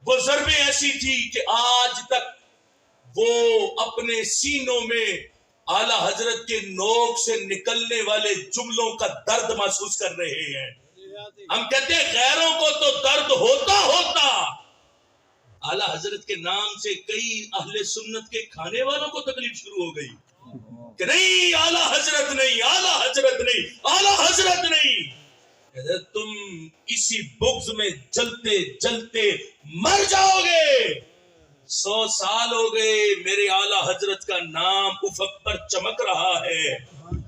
وہ ضربیں ایسی تھی کہ آج تک وہ اپنے سینوں میں اعلی حضرت کے نوک سے نکلنے والے جملوں کا درد محسوس کر رہے ہیں. ہم کہتے ہیں غیروں کو تو درد ہوتا اعلی حضرت کے نام سے کئی اہل سنت کے کھانے والوں کو تکلیف شروع ہو گئی کہ نہیں اعلی حضرت نہیں، اعلی حضرت نہیں، اعلی حضرت نہیں. تم اسی بغض میں جلتے جلتے مر جاؤ گے. 100 سال ہو گئے میرے اعلی حضرت کا نام افق پر چمک رہا ہے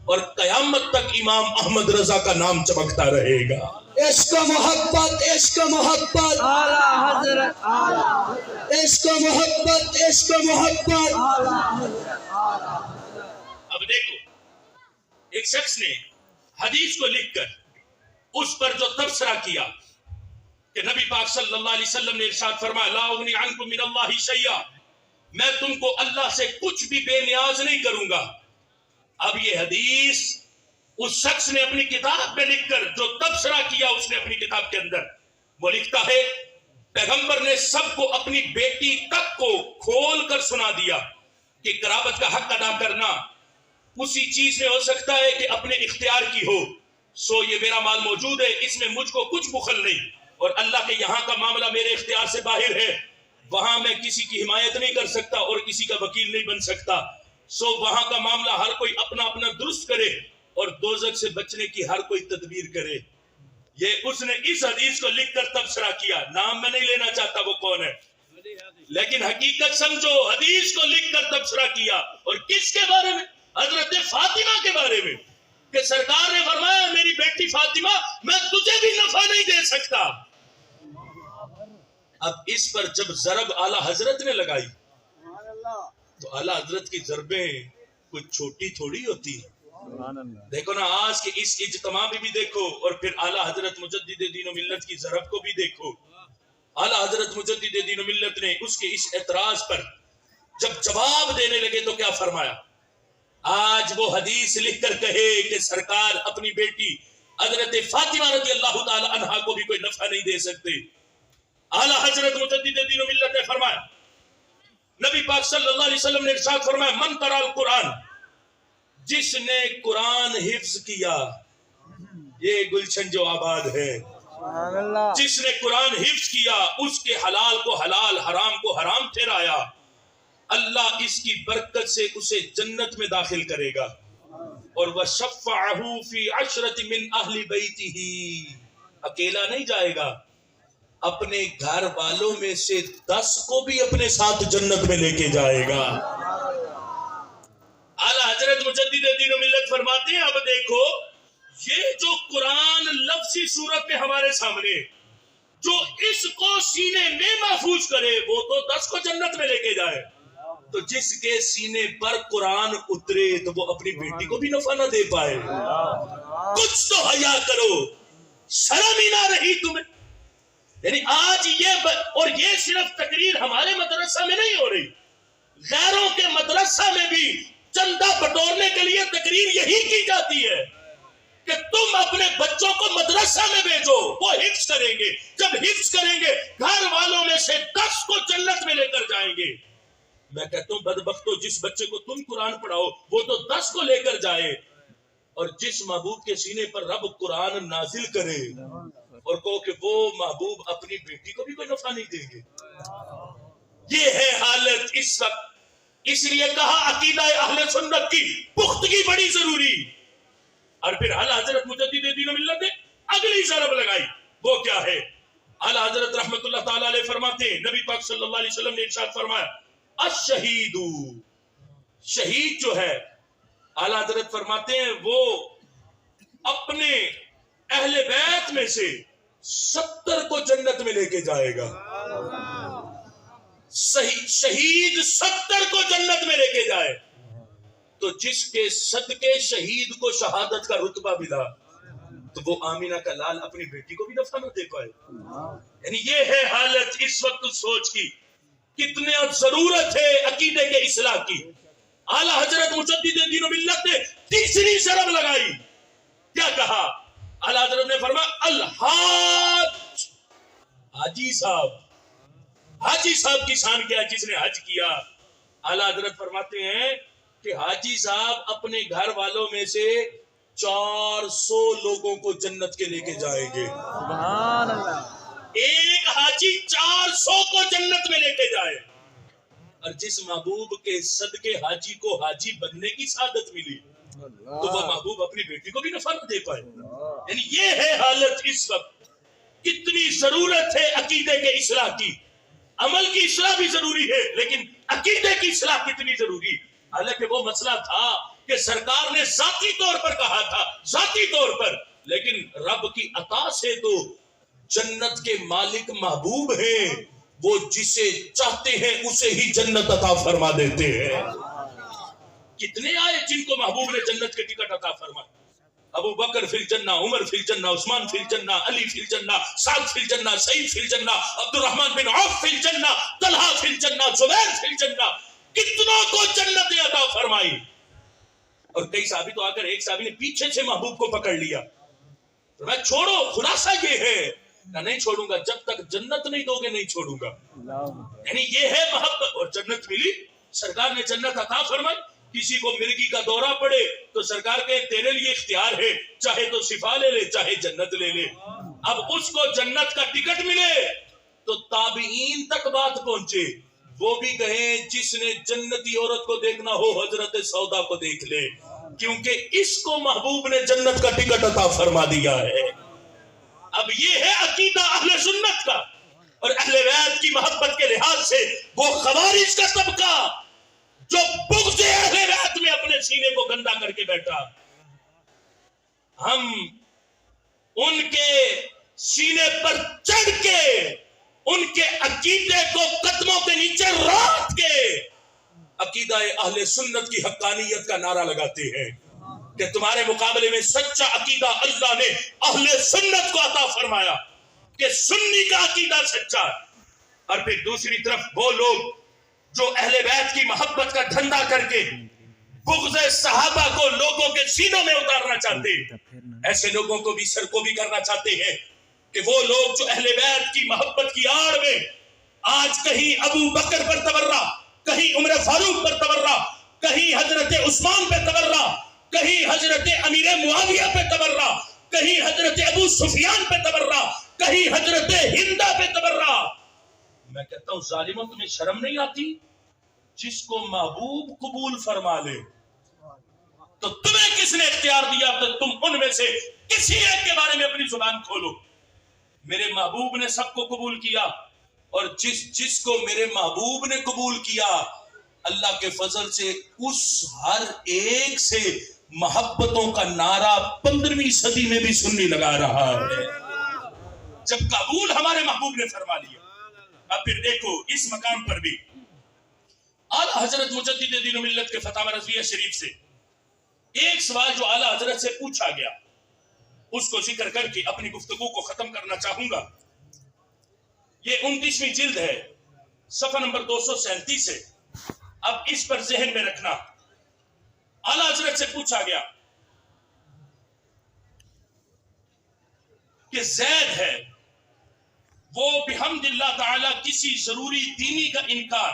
اور قیامت تک امام احمد رضا کا نام چمکتا رہے گا. عشق محبت، عشق محبت، اعلیٰ حضرت، اعلیٰ حضرت، عشق محبت، عشق محبت. اعلیٰ حضرت، اعلیٰ. اب دیکھو ایک شخص نے حدیث کو لکھ کر اس پر جو تبصرہ کیا کہ نبی پاک صلی اللہ علیہ وسلم نے ارشاد فرمایا لا اغنی عنکم من اللہ شیئا، میں تم کو اللہ سے کچھ بھی بے نیاز نہیں کروں گا. اب یہ حدیث اس شخص نے اپنی کتاب میں لکھ کر جو تبصرہ کیا اس نے اپنی کتاب کے اندر وہ لکھتا ہے پیغمبر نے سب کو اپنی بیٹی تک کو کھول کر سنا دیا کہ قرابت کا حق ادا کرنا اسی چیز میں ہو سکتا ہے کہ اپنے اختیار کی ہو. سو یہ میرا مال موجود ہے، اس میں مجھ کو کچھ بخل نہیں، اور اللہ کے یہاں کا معاملہ میرے اختیار سے باہر ہے، وہاں میں کسی کی حمایت نہیں کر سکتا اور کسی کا وکیل نہیں بن سکتا. سو وہاں کا معاملہ ہر کوئی اپنا اپنا درست کرے اور دوزخ سے بچنے کی ہر کوئی تدبیر کرے. یہ اس نے اس حدیث کو لکھ کر تبصرہ کیا. نام میں نہیں لینا چاہتا وہ کون ہے، لیکن حقیقت سمجھو حدیث کو لکھ کر تبصرہ کیا. اور کس کے بارے میں؟ حضرت فاطمہ کے بارے میں کہ سرکار نے فرمایا میری بیٹی فاطمہ میں تجھے بھی نفع نہیں دے سکتا. اب اس پر جب ضرب اعلی حضرت نے لگائی تو اعلی حضرت کی ضربیں کچھ چھوٹی تھوڑی ہوتی ہیں. دیکھو نا آج کے اس اجتماع میں بھی دیکھو اور پھر اعلی حضرت مجدد دین و ملت کی ضرب کو بھی دیکھو. اعلی حضرت مجدد دین و ملت نے اس کے اس اعتراض پر جب جواب دینے لگے تو کیا فرمایا؟ آج وہ حدیث لکھ کر کہے کہ سرکار اپنی بیٹی حضرت فاطمہ رضی اللہ تعالی عنہا کو بھی کوئی نفع نہیں دے سکتے. اعلی حضرت مجدد دین و ملت نے فرمایا نبی پاک صلی اللہ علیہ وسلم نے ارشاد فرمایا من قرأ القرآن، جس نے قرآن حفظ کیا، یہ گلشن جو آباد ہے، جس نے قرآن حفظ کیا اس کے حلال کو حلال حرام کو حرام ٹھہرایا، اللہ اس کی برکت سے اسے جنت میں داخل کرے گا. اور وَشَفَّعَهُ فِي عَشْرَةٍ مِّنْ أَهْلِ بَيْتِهِ، اکیلا نہیں جائے گا، اپنے گھر والوں میں سے 10 کو بھی اپنے ساتھ جنت میں لے کے جائے گا. اعلیٰ حضرت مجدد دین و ملت فرماتے ہیں اب دیکھو یہ جو قرآن لفظی صورت میں ہمارے سامنے جو اس کو سینے میں محفوظ کرے وہ تو 10 کو جنت میں لے کے جائے، تو جس کے سینے پر قرآن اترے تو وہ اپنی بیٹی کو بھی نفع نہ دے پائے. کچھ تو حیا کرو، شرم ہی نہ رہی تمہیں. یعنی آج یہ صرف تقریر ہمارے مدرسہ میں نہیں ہو رہی، غیروں کے مدرسہ میں بھی چندہ بٹورنے کے لیے تقریر یہی کی جاتی ہے کہ تم اپنے بچوں کو مدرسہ میں بھیجو، وہ حفظ کریں گے، جب حفظ کریں گے گھر والوں میں سے 10 کو جنت میں لے کر جائیں گے. میں کہتا ہوں بدبختو جس بچے کو تم قرآن پڑھاؤ وہ تو 10 کو لے کر جائے، اور جس محبوب کے سینے پر رب قرآن نازل کرے اور کہو کہ وہ محبوب اپنی بیٹی کو بھی کوئی نفع نہیں دیں گے. یہ ہے حالت اس وقت. اس لیے کہا عقیدہ اہل سنت کی پختگی بڑی ضروری. اور پھر اعلی حضرت مجدد دین و ملت نے اگلی ضرب لگائی، وہ کیا ہے؟ اعلی حضرت رحمت اللہ تعالی علیہ فرماتے ہیں نبی پاک صلی اللہ علیہ وسلم نے ارشاد فرمایا الشہید، شہید جو ہے اعلی حضرت فرماتے ہیں وہ اپنے اہل بیت میں سے 70 کو جنت میں لے کے جائے گا. شہید 70 کو جنت میں لے کے جائے تو جس کے صدقے شہید کو شہادت کا رتبہ ملا تو وہ آمینہ کا لال اپنی بیٹی کو بھی نفع نہ دے پائے. یعنی یہ ہے حالت اس وقت سوچ کی. کتنے ضرورت ہے عقیدے کے اصلاح کی. اعلی حضرت مجدد دین و ملت نے تیسری ضرب لگائی. کیا کہا؟ اعلی حضرت نے فرمایا الحاج، حاجی صاحب حاجی صاحب کی شان کیا جس نے حج کیا؟ اعلیٰ حضرت فرماتے ہیں کہ حاجی صاحب اپنے گھر والوں میں سے 400 لوگوں کو جنت کے لے کے جائیں گے. سبحان اللہ. ایک حاجی 400 کو جنت میں لے کے جائے. اور جس محبوب کے صدقے حاجی کو حاجی بننے کی سعادت ملی تو وہ محبوب اپنی بیٹی کو بھی نفع نہ دے پائے. یعنی یہ ہے حالت اس وقت. کتنی ضرورت ہے عقیدے کے اصلاح کی. عمل کی اصلاح بھی ضروری ہے لیکن عقیدے کی اصلاح کتنی ضروری. حالانکہ وہ مسئلہ تھا کہ سرکار نے ذاتی طور پر کہا تھا، ذاتی طور پر، لیکن رب کی عطا سے تو جنت کے مالک محبوب ہیں. وہ جسے چاہتے ہیں اسے ہی جنت عطا فرما دیتے ہیں. کتنے آئے جن کو محبوب نے جنت کے ٹکٹ عطا فرمائے؟ ابو بکر فی الجنہ، عمر فی الجنہ، عثمان فی الجنہ، علی فی الجنہ، سعد فی الجنہ، سعید فی الجنہ، عبد الرحمن بن عوف فی الجنہ، طلحہ فی الجنہ، زبیر فی الجنہ. کتنوں کو جنت عطا فرمائی. اور کئی صحابی تو آ کر ایک صحابی نے پیچھے سے محبوب کو پکڑ لیا. میں چھوڑو، خلاصہ یہ ہے کہ نہیں چھوڑوں گا، جب تک جنت نہیں دو گے نہیں چھوڑوں گا. یعنی یہ ہے محبت. اور جنت ملی، سرکار نے جنت عطا فرمائی. کسی کو مرگی کا دورہ پڑے تو سرکار کے تیرے لیے اختیار ہے، چاہے تو شفا لے لے چاہے جنت لے لے. اب اس کو جنت کا ٹکٹ ملے تو تابعین تک بات پہنچے. وہ بھی کہیں جس نے جنتی عورت کو دیکھنا ہو حضرت سودا کو دیکھ لے، کیونکہ اس کو محبوب نے جنت کا ٹکٹ عطا فرما دیا ہے. اب یہ ہے عقیدہ اہل سنت کا. اور اہل بیت کی محبت کے لحاظ سے وہ خوارج کا طبقہ جو بغض اہل بیت میں اپنے سینے کو گندا کر کے بیٹھا، ہم ان کے سینے پر چڑھ کے ان کے عقیدے کو قدموں کے نیچے رات کے عقیدہ اہل سنت کی حقانیت کا نعرہ لگاتے ہیں کہ تمہارے مقابلے میں سچا عقیدہ اللہ نے اہل سنت کو عطا فرمایا کہ سنی کا عقیدہ سچا ہے. اور پھر دوسری طرف وہ لوگ جو اہل بیت کی محبت کا دھندا کر کے بغض صحابہ کو لوگوں کے سینوں میں اتارنا چاہتے ہیں، ایسے لوگوں کو بھی سرکوبی کرنا چاہتے ہیں کہ وہ لوگ جو اہل بیت کی محبت کی آڑ میں آج کہیں ابو بکر پر تبرہ، کہیں عمر فاروق پر تبرہ، کہیں حضرت عثمان پہ تبرہ، کہیں حضرت امیر معاویہ پہ تبرہ، کہیں حضرت ابو سفیان پہ تبرہ، کہیں حضرت ہندہ پہ تبرہ. میں کہتا ہوں ظالموں تمہیں شرم نہیں آتی؟ جس کو محبوب قبول فرما لے تو تمہیں کس نے اختیار دیا کہ تم ان میں سے کسی ایک کے بارے میں اپنی زبان کھولو؟ میرے محبوب نے سب کو قبول کیا، اور جس کو میرے محبوب نے قبول کیا اللہ کے فضل سے اس ہر ایک سے محبتوں کا نعرہ 15ویں صدی میں بھی سننے لگا رہا ہے، جب قبول ہمارے محبوب نے فرما لیا. اب پھر دیکھو اس مقام پر بھی اعلیٰ حضرت مجدد دین و ملت کے فتاوی رضویہ شریف سے ایک سوال جو اعلیٰ حضرت سے پوچھا گیا اس کو ذکر کر کے اپنی گفتگو کو ختم کرنا چاہوں گا. یہ 29ویں جلد ہے، صفحہ نمبر 237 ہے. اب اس پر ذہن میں رکھنا. اعلیٰ حضرت سے پوچھا گیا کہ زید ہے وہ بحمد اللہ تعالی کسی ضروری دینی کا انکار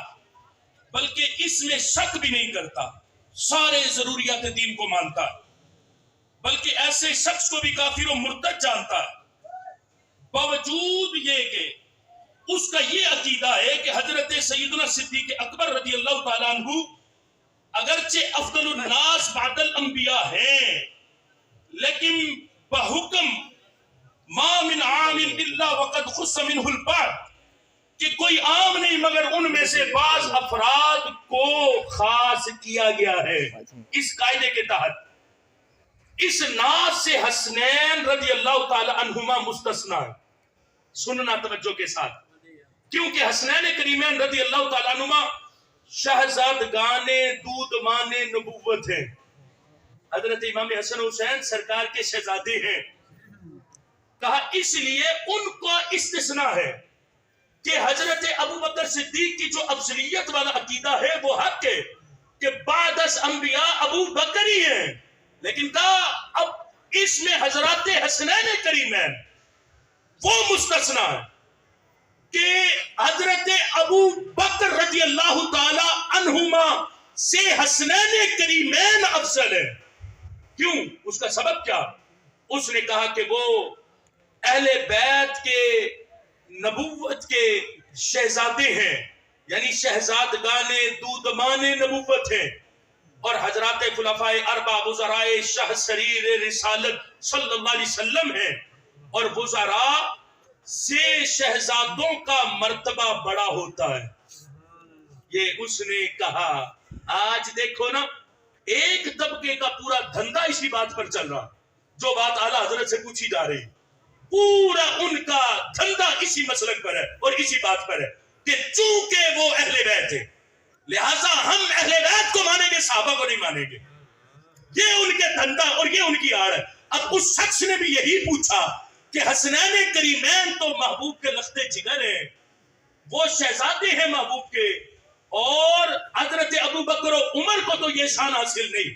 بلکہ اس میں شک بھی نہیں کرتا، سارے ضروریات دین کو مانتا ہے، بلکہ ایسے شخص کو بھی کافر و مرتد جانتا ہے. باوجود یہ کہ اس کا یہ عقیدہ ہے کہ حضرت سیدنا صدیق اکبر رضی اللہ تعالیٰ عنہ اگرچہ افضل الناس بعد الانبیاء ہیں، لیکن بحکم ما من عام الا وقد خص منه البعض، کہ کوئی عام نہیں مگر ان میں سے بعض افراد کو خاص کیا گیا ہے. اس قاعدے کے تحت اس ناس سے حسنین رضی اللہ تعالی عنہما مستثنا ہے. سننا توجہ کے ساتھ، کیونکہ حسنین کریمین رضی اللہ تعالی عنہما شہزادگان دودمان نبوت ہیں. حضرت امام حسن حسین سرکار کے شہزادے ہیں. کہا اس لیے ان کو استثناء ہے کہ حضرت ابو بکر صدیق کی جو افضلیت والا عقیدہ ہے وہ حق ہے کہ بعد از انبیاء ابو بکر ہی ہیں، لیکن کہا اب اس میں حضرات حسنین کریمین وہ مستثنیٰ ہے کہ حضرت سے حسنین کریمین افضل ہے. کیوں؟ اس کا سبب کیا؟ اس نے کہا کہ وہ اہل بیت کے نبوت کے شہزادے ہیں، یعنی شہزادگان دودمان نبوت ہیں، اور حضرات خلفائے اربع وزرائے شاہ سریر رسالت صلی اللہ علیہ وسلم ہیں، اور وزراء سے شہزادوں کا مرتبہ بڑا ہوتا ہے. یہ اس نے کہا. آج دیکھو نا، ایک طبقے کا پورا دھندا اسی بات پر چل رہا، جو بات اعلیٰ حضرت سے پوچھی جا رہی، پورا ان کا دھندا اسی مسلک پر ہے اور اسی بات پر ہے کہ چونکہ وہ اہل بیت ہے لہذا ہم اہل بیت کو مانیں گے، صحابہ کو نہیں مانیں گے. یہ ان کے دھندا اور یہ ان کی آڑ ہے. اب اس شخص نے بھی یہی پوچھا کہ حسنین کریمین تو محبوب کے لخت جگر ہیں، وہ شہزادے ہیں محبوب کے، اور حضرت ابو بکر و عمر کو تو یہ شان حاصل نہیں.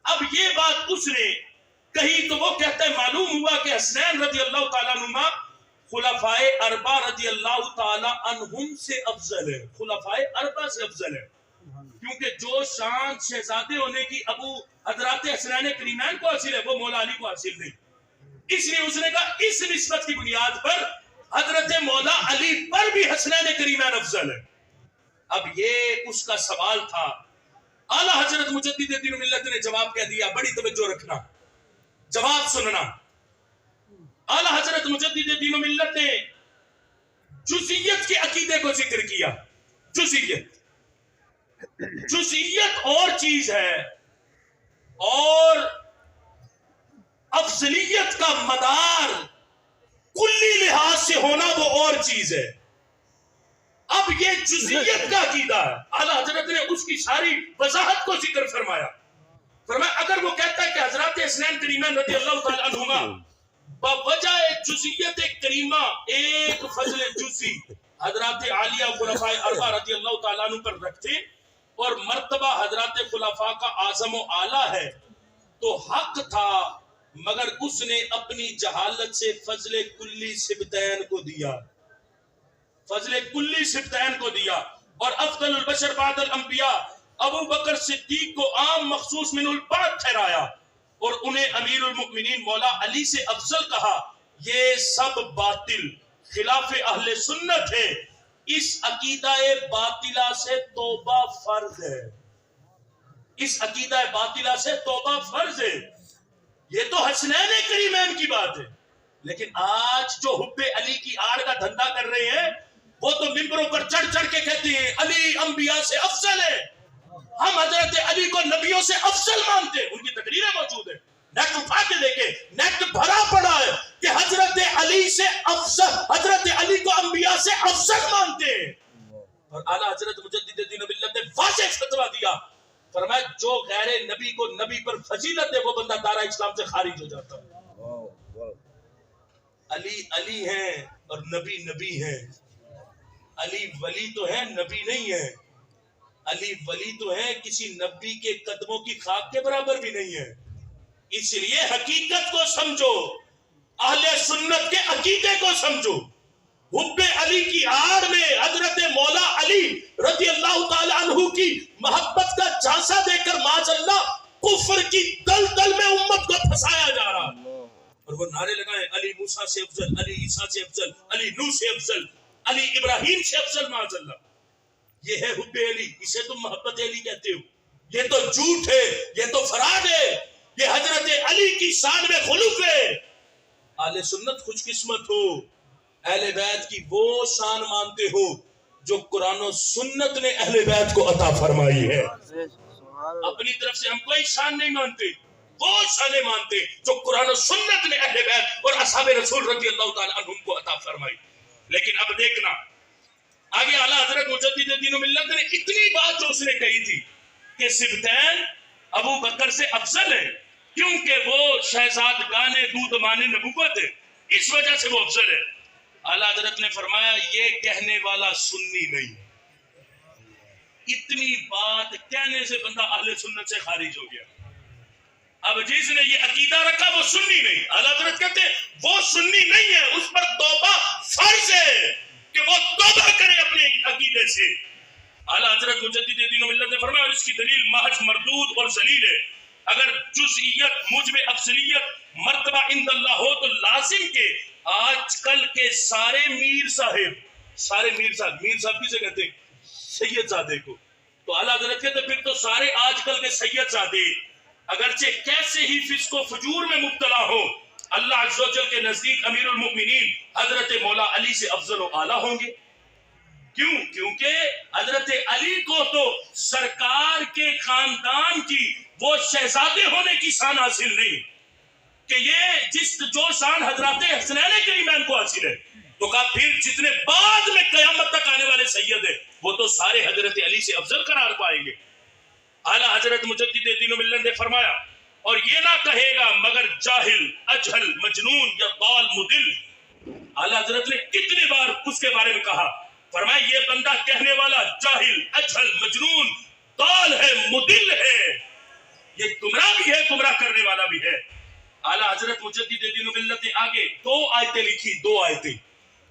اب یہ بات اس نے کہی تو وہ کہتا ہے معلوم ہوا کہ حسنین رضی اللہ تعالیٰ عنہما خلفائے اربع رضی اللہ تعالیٰ عنہم سے افضل ہے، خلفائے اربع سے افضل ہے، کیونکہ جو شان شہزادے ہونے کی ابو حضرات حسنین کریمین کو حاصل ہے وہ مولا علی کو حاصل نہیں. اس لیے اس نے کہا اس نسبت کی بنیاد پر حضرت مولا علی پر بھی حسنین کریمین افضل ہے. اب یہ اس کا سوال تھا. اعلیٰ حضرت مجدد دین و ملت نے جواب کہہ دیا. بڑی توجہ رکھنا، جواب سننا. اعلیٰ حضرت مجدد دین و ملت نے جزئیت کے عقیدے کو ذکر کیا. جزئیت اور چیز ہے اور افضلیت کا مدار کلی لحاظ سے ہونا وہ اور چیز ہے. اب یہ جزئیت کا عقیدہ ہے. اعلیٰ حضرت نے اس کی ساری وضاحت کو ذکر فرمایا. اگر وہ کہتا ہے کہ حضرات حسنین کریمین رضی اللہ تعالی عنہما بوجہ جزئیت کریمہ ایک فضل جزئی حضرات عالیہ خلفاء اربع رضی اللہ تعالیٰ عنہ پر رکھتے اور مرتبہ حضرات خلفاء کا اعظم و اعلیٰ ہے تو حق تھا، مگر اس نے اپنی جہالت سے فضل کلی سبتین کو دیا، فضل کلی سبتین کو دیا. اور افضل البشر بعد الانبیاء ابو بکر صدیق کو عام مخصوص من البعض ٹھہرایا اور انہیں امیر المؤمنین مولا علی سے افضل کہا. یہ سب باطل خلاف اہل سنت ہے. اس عقیدہ باطلہ سے توبہ فرض ہے. اس عقیدہ باطلہ سے توبہ فرض ہے. یہ تو حسنین کریمین کی بات ہے. لیکن آج جو حب علی کی آڑ کا دھندا کر رہے ہیں وہ تو ممبروں پر چڑھ چڑھ کے کہتے ہیں علی انبیاء سے افضل ہے، ہم حضرت علی کو نبیوں سے افضل مانتے ہیں. ان کی تقریریں موجود ہیں، نیٹ اٹھا کے دیکھیں، نیٹ بھرا پڑا ہے کہ حضرت علی سے افضل، حضرت علی کو انبیاء سے افضل مانتے ہیں. اور اعلیٰ حضرت مجدد دین و ملت نے واضح فتویٰ دیا، فرمایا جو غیر نبی کو نبی پر فضیلت ہے وہ بندہ دارا اسلام سے خارج ہو جاتا ہے. علی علی ہیں اور نبی نبی ہیں. علی ولی تو ہے، نبی نہیں ہے. علی ولی تو ہے، کسی نبی کے قدموں کی خاک کے برابر بھی نہیں ہے. اس لیے حقیقت کو سمجھو، اہل سنت کے عقیدے کو سمجھو. حب علی کی آڑ میں حضرت مولا علی رضی اللہ تعالی عنہ کی محبت کا جھانسا دے کر معاذ اللہ کفر کی دلدل میں امت کو پھنسایا جا رہا ہے. اور وہ نعرے لگائے علی موسیٰ سے افضل، علی عیسیٰ سے افضل، علی نوح سے افضل، علی ابراہیم سے افضل معاذ اللہ. یہ ہے حب علی، اسے تم محبت علی کہتے ہو. یہ تو جھوٹ ہے، یہ تو فراد ہے، یہ حضرت علی کی شان میں خلوف ہے. اہل سنت خوش قسمت ہو، اہل بیت کی وہ شان مانتے ہو جو قرآن و سنت نے اہل بیت کو عطا فرمائی ہے. اپنی طرف سے ہم کوئی شان نہیں مانتے، وہ شانیں مانتے جو قرآن و سنت نے اہل بیت اور اصحاب رسول رضی اللہ تعالی عنہم کو عطا فرمائی. لیکن اب دیکھنا آگے اعلیٰ حضرت مجدد دین و ملت نے اتنی بات جو اس نے کہی تھی کہ سبتین ابو بکر سے افضل ہے کیونکہ وہ شہزادگان دودمان نبوت ہے، اس وجہ سے وہ افضل ہے. اعلیٰ حضرت نے فرمایا یہ کہنے والا سنی نہیں. اتنی بات کہنے سے بندہ اہل سنت سے خارج ہو گیا. اب جس نے یہ عقیدہ رکھا وہ سنی نہیں. اعلیٰ حضرت کہتے ہیں وہ سنی نہیں ہے، اس پر توبہ فرض ہے کہ وہ توبہ کرے اپنے عقیدے سے. اعلیٰ حضرت مجدد دین و ملت نے فرمایا اور اس کی دلیل محض مردود اور ذلیل ہے. اگر جزئیت موجب اکثریت مرتبہ عند اللہ ہو تو لازم کہ آج کل کے سارے میر صاحب کسے کہتے ہیں؟ سید زادے کو. تو اعلیٰ حضرت کہتے پھر تو سارے آج کل کے سید زادے اگرچہ کیسے ہی فسق و فجور میں مبتلا ہو اللہ عز و جل کے نزدیک امیر المؤمنین حضرت مولا علی سے افضل و اعلیٰ ہوں گے. کیوں؟ کیونکہ حضرت علی کو تو سرکار کے خاندان کی وہ شہزادے ہونے کی شان حاصل نہیں کہ یہ جو شان حضرت حسنین کریمین کو حاصل ہے. تو کہا پھر جتنے بعد میں قیامت تک آنے والے سید ہیں وہ تو سارے حضرت علی سے افضل قرار پائیں گے. اعلیٰ حضرت مجدد دین و ملت نے فرمایا اور یہ نہ کہے گا مگر جاہل اجہل مجنون یا ضال مدل. اعلیٰ حضرت نے کتنے بار اس کے بارے میں کہا. فرمایا یہ بندہ کہنے والا جاہل اجہل مجنون ضال ہے مدل ہے, یہ گمراہ بھی ہے گمراہ کرنے والا بھی ہے. اعلیٰ حضرت مجدد دین و ملت نے آگے 2 آیتیں لکھی, 2 آیتیں.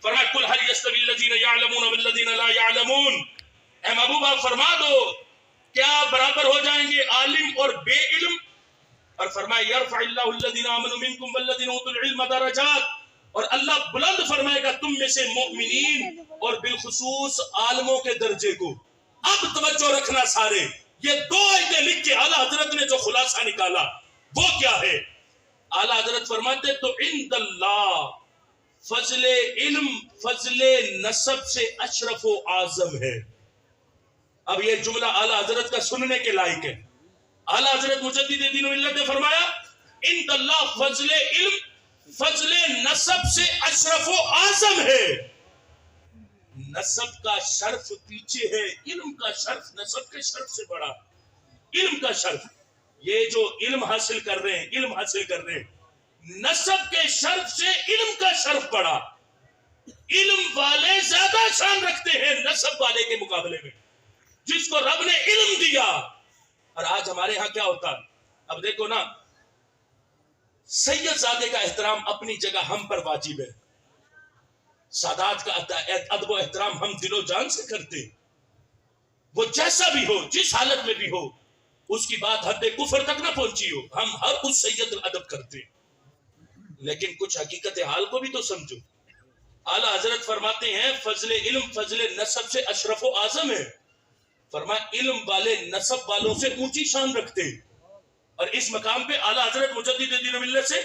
فرمایا قل هل يستوي الذين يعلمون والذين لا يعلمون, اے محبوبہ فرما دو کیا برابر ہو جائیں گے عالم اور بے علم. اور فرمایا یرفع اللہ الذین آمنوا منکم والذین اوتوا العلم درجات, اور اللہ بلند فرمائے گا تم میں سے مؤمنین اور بالخصوص عالموں کے درجے کو. اب توجہ رکھنا سارے, یہ 2 آیتیں لکھ کے اعلیٰ حضرت نے جو خلاصہ نکالا وہ کیا ہے. اعلیٰ حضرت فرماتے تو عند اللہ فضل علم فضل نسب سے اشرف و اعظم ہے. اب یہ جملہ اعلیٰ حضرت کا سننے کے لائق ہے. اعلیٰ حضرت مجدد دین و ملت نے فرمایا عند اللہ فضل علم فضل نسب سے اشرف و اعظم ہے. نسب کا شرف پیچھے ہے, علم کا شرف نسب کے شرف سے بڑا. علم کا شرف, یہ جو علم حاصل کر رہے ہیں نسب کے شرف سے علم کا شرف بڑا. علم والے زیادہ شان رکھتے ہیں نسب والے کے مقابلے میں, جس کو رب نے علم دیا. اور آج ہمارے ہاں کیا ہوتا ہے, اب دیکھو نا, سید زادے کا احترام اپنی جگہ ہم پر واجب ہے. سادات کا ادب و احترام ہم دل و جان سے کرتے, وہ جیسا بھی ہو جس حالت میں بھی ہو, اس کی بات حد کفر تک نہ پہنچی ہو, ہم ہر اس سید الادب کرتے. لیکن کچھ حقیقت حال کو بھی تو سمجھو. اعلیٰ حضرت فرماتے ہیں فضل علم فضل نسب سے اشرف و اعظم ہے. فرمایا علم والے نسب والوں سے اونچی شان رکھتے. اور اس مقام پہ اعلیٰ حضرت مجدد دین و ملت سے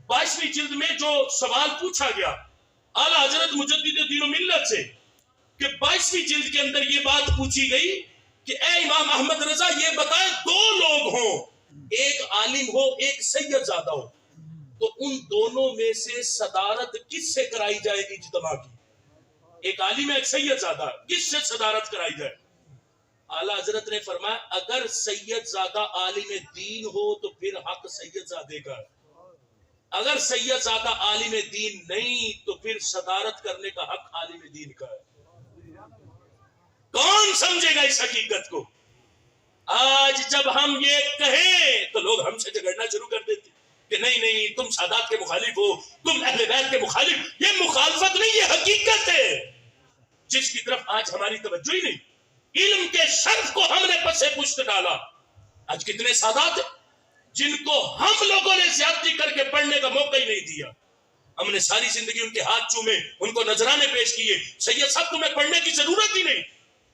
22ویں جلد میں جو سوال پوچھا گیا اعلیٰ حضرت مجدد دین و ملت سے کہ 22ویں جلد کے اندر یہ بات پوچھی گئی کہ اے امام احمد رضا یہ بتائیں 2 لوگ ہوں, ایک عالم ہو ایک سید زادہ ہو, تو ان دونوں میں سے صدارت کس سے کرائی جائے گی اجتماع کی؟ ایک عالم ہے ایک سید زادہ, کس سے صدارت کرائی جائے؟ اعلیٰ حضرت نے فرمایا اگر سید زادہ عالم دین ہو تو پھر حق سید زادے کا, اگر سید زادہ عالم دین نہیں تو پھر صدارت کرنے کا حق عالم دین کا ہے. کون سمجھے گا اس حقیقت کو؟ آج جب ہم یہ کہیں تو لوگ ہم سے جھگڑنا شروع کر دیتے کہ نہیں تم سادات کے مخالف ہو, تم اہل بیت کے مخالف. یہ مخالفت نہیں, یہ حقیقت ہے جس کی طرف آج ہماری توجہ ہی نہیں. علم کے شرف کو ہم نے پس پشت ڈالا. آج کتنے سادات ہیں جن کو ہم لوگوں نے زیادتی کر کے پڑھنے کا موقع ہی نہیں دیا. ہم نے ساری زندگی ان کے ہاتھ چومے, ان کو نذرانے پیش کیے. سید صاحب تمہیں پڑھنے کی ضرورت ہی نہیں,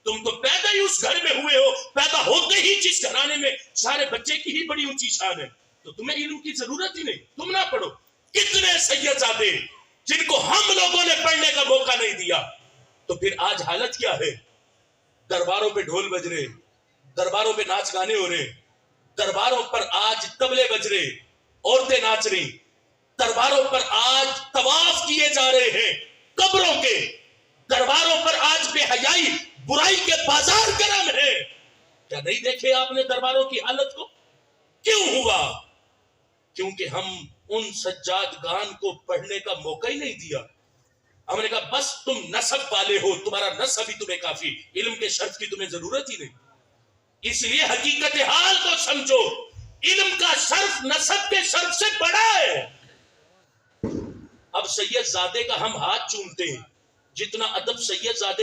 تم تو پیدا ہی اس گھر میں ہوئے ہو, پیدا ہوتے ہی جس گھرانے میں سارے بچے کی ہی بڑی اونچی شان ہے, تو تمہیں علم کی ضرورت ہی نہیں, تم نہ پڑھو. کتنے سید زادے جن کو ہم لوگوں نے پڑھنے کا موقع نہیں دیا. تو پھر آج حالت کیا ہے؟ درباروں پہ ڈھول بج رہے, درباروں پہ ناچ گانے ہو رہے, درباروں پر آج طبلے بج رہے, عورتیں ناچ رہی, درباروں پر آج طواف کیے جا رہے ہیں قبروں کے, درباروں پر آج بے حیائی برائی کے بازار گرم ہے. کیا نہیں دیکھے آپ نے درباروں کی حالت کو؟ کیوں ہوا؟ کیونکہ ہم ان سجادگان کو پڑھنے کا موقع ہی نہیں دیا. ہم نے کہا بس تم نسب والے ہو, تمہارا نسب ہی تمہیں کافی, علم کے شرف کی تمہیں ضرورت ہی نہیں. اس لیے حقیقت حال کو سمجھو, علم کا شرف نسب کے شرف سے بڑا ہے. اب سید زادے کا ہم ہاتھ چومتے ہیں, جتنا ادب سید زادے